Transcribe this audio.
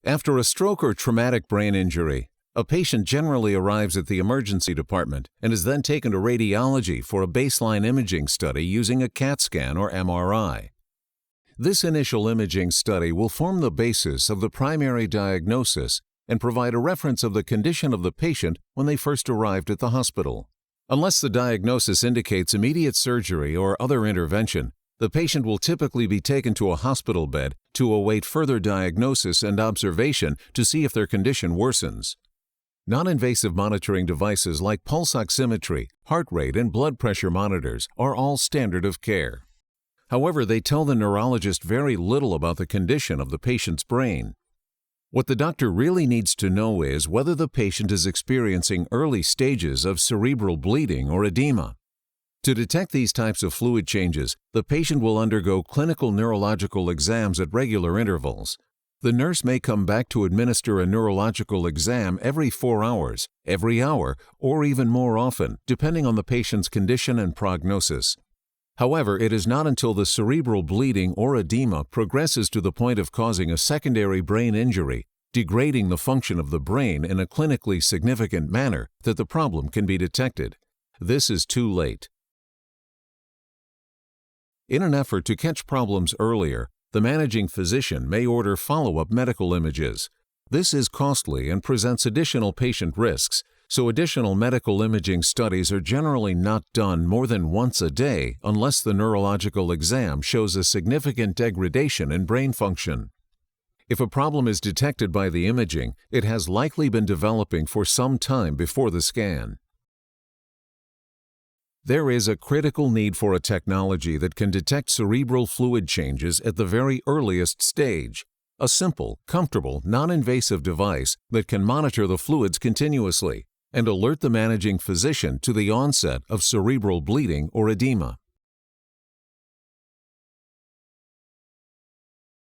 After a stroke or traumatic brain injury, a patient generally arrives at the emergency department and is then taken to radiology for a baseline imaging study using a CAT scan or MRI. This initial imaging study will form the basis of the primary diagnosis and provide a reference of the condition of the patient when they first arrived at the hospital. Unless the diagnosis indicates immediate surgery or other intervention, the patient will typically be taken to a hospital bed to await further diagnosis and observation to see if their condition worsens. Non-invasive monitoring devices like pulse oximetry, heart rate, and blood pressure monitors are all standard of care. However, they tell the neurologist very little about the condition of the patient's brain. What the doctor really needs to know is whether the patient is experiencing early stages of cerebral bleeding or edema. To detect these types of fluid changes, the patient will undergo clinical neurological exams at regular intervals. The nurse may come back to administer a neurological exam every 4 hours, every hour, or even more often, depending on the patient's condition and prognosis. However, it is not until the cerebral bleeding or edema progresses to the point of causing a secondary brain injury, degrading the function of the brain in a clinically significant manner, that the problem can be detected. This is too late. In an effort to catch problems earlier, the managing physician may order follow-up medical images. This is costly and presents additional patient risks, so additional medical imaging studies are generally not done more than once a day unless the neurological exam shows a significant degradation in brain function. If a problem is detected by the imaging, it has likely been developing for some time before the scan. There is a critical need for a technology that can detect cerebral fluid changes at the very earliest stage. A simple, comfortable, non-invasive device that can monitor the fluids continuously and alert the managing physician to the onset of cerebral bleeding or edema.